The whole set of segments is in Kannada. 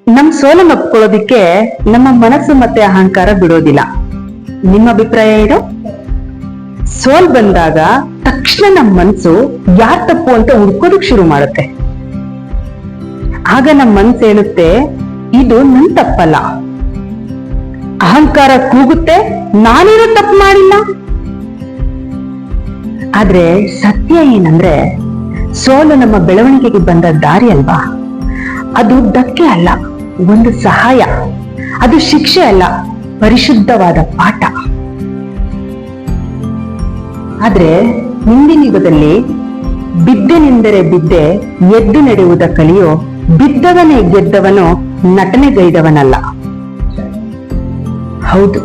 ನಮ್ ಸೋಲನ್ನು ಒಪ್ಕೊಳ್ಳೋದಿಕ್ಕೆ ನಮ್ಮ ಮನಸ್ಸು ಮತ್ತೆ ಅಹಂಕಾರ ಬಿಡೋದಿಲ್ಲ. ನಿಮ್ಮ ಅಭಿಪ್ರಾಯ ಏನು? ಸೋಲ್ ಬಂದಾಗ ತಕ್ಷಣ ನಮ್ಮ ಮನ್ಸು ಯಾರ್ ತಪ್ಪು ಅಂತ ಹುಡ್ಕೋದಕ್ ಶುರು ಮಾಡುತ್ತೆ. ಆಗ ನಮ್ಮ ಮನ್ಸು ಹೇಳುತ್ತೆ, ಇದು ನನ್ ತಪ್ಪಲ್ಲ. ಅಹಂಕಾರ ಕೂಗುತ್ತೆ, ನಾನೇನು ತಪ್ಪು ಮಾಡಿಲ್ಲ. ಆದ್ರೆ ಸತ್ಯ ಏನಂದ್ರೆ, ಸೋಲು ನಮ್ಮ ಬೆಳವಣಿಗೆಗೆ ಬಂದ ದಾರಿ ಅಲ್ವಾ. ಅದು ಧಕ್ಕೆ ಅಲ್ಲ, ಒಂದು ಸಹಾಯ. ಅದು ಶಿಕ್ಷೆ ಅಲ್ಲ, ಪರಿಶುದ್ಧವಾದ ಪಾಠ. ಆದ್ರೆ ಹಿಂದಿನ ಯುಗದಲ್ಲಿ ಬಿದ್ದೆನೆಂದರೆ ಬಿದ್ದೆ, ಎದ್ದು ನಡೆಯುವುದ ಕಲಿಯೋ, ಬಿದ್ದವನೇ ಗೆದ್ದವನು, ನಟನೆಗೈದವನಲ್ಲ. ಹೌದು,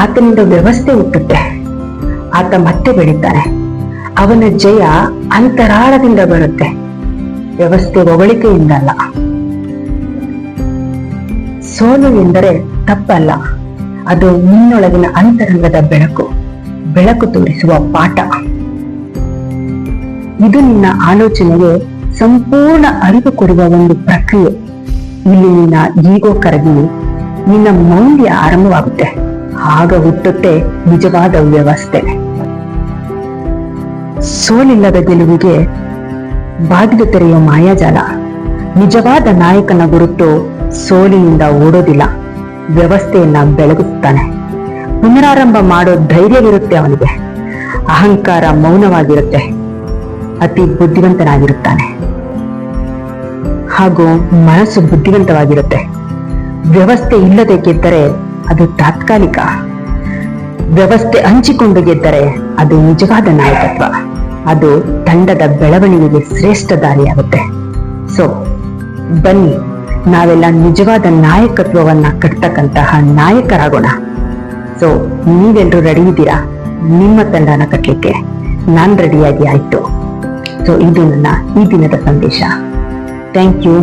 ಆತನಿಂದ ವ್ಯವಸ್ಥೆ ಹುಟ್ಟುತ್ತೆ, ಆತ ಮತ್ತೆ ಬೆಳೀತಾನೆ. ಅವನ ಜಯ ಅಂತರಾಳದಿಂದ ಬರುತ್ತೆ, ವ್ಯವಸ್ಥೆ ಹೊಗಳಿಕೆಯಿಂದ ಅಲ್ಲ. ಸೋಲು ಎಂದರೆ ತಪ್ಪಲ್ಲ, ಅದು ನಿನ್ನೊಳಗಿನ ಅಂತರಂಗದ ಬೆಳಕು, ಬೆಳಕು ತೋರಿಸುವ ಪಾಠ. ಇದು ನಿನ್ನ ಆಲೋಚನೆಗೆ ಸಂಪೂರ್ಣ ಅರಿವು ಕೊಡುವ ಒಂದು ಪ್ರಕ್ರಿಯೆ. ಇಲ್ಲಿ ನಿನ್ನ ಈಗೋ ಕರಗಿ ನಿನ್ನ ಮೌಲ್ಯ ಆರಂಭವಾಗುತ್ತೆ. ಆಗ ಹುಟ್ಟುತ್ತೆ ನಿಜವಾದ ವ್ಯವಸ್ಥೆ. ಸೋಲಿಲ್ಲದ ಗೆಲುವಿಗೆ ಬಾಗಿಲು ತೆರೆಯುವ ಮಾಯಾಜಾಲ. ನಿಜವಾದ ನಾಯಕನ ಗುರುತು ಸೋಲಿನಿಂದ ಓಡೋದಿಲ್ಲ, ವ್ಯವಸ್ಥೆಯನ್ನ ಬೆಳಗುತ್ತಾನೆ. ಪುನರಾರಂಭ ಮಾಡೋ ಧೈರ್ಯವಿರುತ್ತೆ ಅವನಿಗೆ. ಅಹಂಕಾರ ಮೌನವಾಗಿರುತ್ತೆ, ಅತಿ ಬುದ್ಧಿವಂತನಾಗಿರುತ್ತಾನೆ. ಹಾಗೂ ಮನಸ್ಸು ಬುದ್ಧಿವಂತವಾಗಿರುತ್ತೆ. ವ್ಯವಸ್ಥೆ ಇಲ್ಲದೆ ಗೆದ್ದರೆ ಅದು ತಾತ್ಕಾಲಿಕ, ವ್ಯವಸ್ಥೆ ಹಂಚಿಕೊಂಡು ಗೆದ್ದರೆ ಅದು ನಿಜವಾದ ನಾಯಕತ್ವ. ಅದು ತಂಡದ ಬೆಳವಣಿಗೆಗೆ ಶ್ರೇಷ್ಠ ದಾರಿಯಾಗುತ್ತೆ. ಸೊ ಬನ್ನಿ, ನಾವೆಲ್ಲ ನಿಜವಾದ ನಾಯಕತ್ವವನ್ನ ಕಟ್ತಕ್ಕಂತಹ ನಾಯಕರಾಗೋಣ. ಸೊ ನೀವೆಲ್ಲರೂ ರೆಡಿ ಇದ್ದೀರಾ? ನಿಮ್ಮ ತಂಡನ ಕಟ್ಟಲಿಕ್ಕೆ ನಾನ್ ರೆಡಿಯಾಗಿ ಆಯ್ತು. ಸೊ ಇದು ನನ್ನ ಈ ದಿನದ ಸಂದೇಶ. Thank you.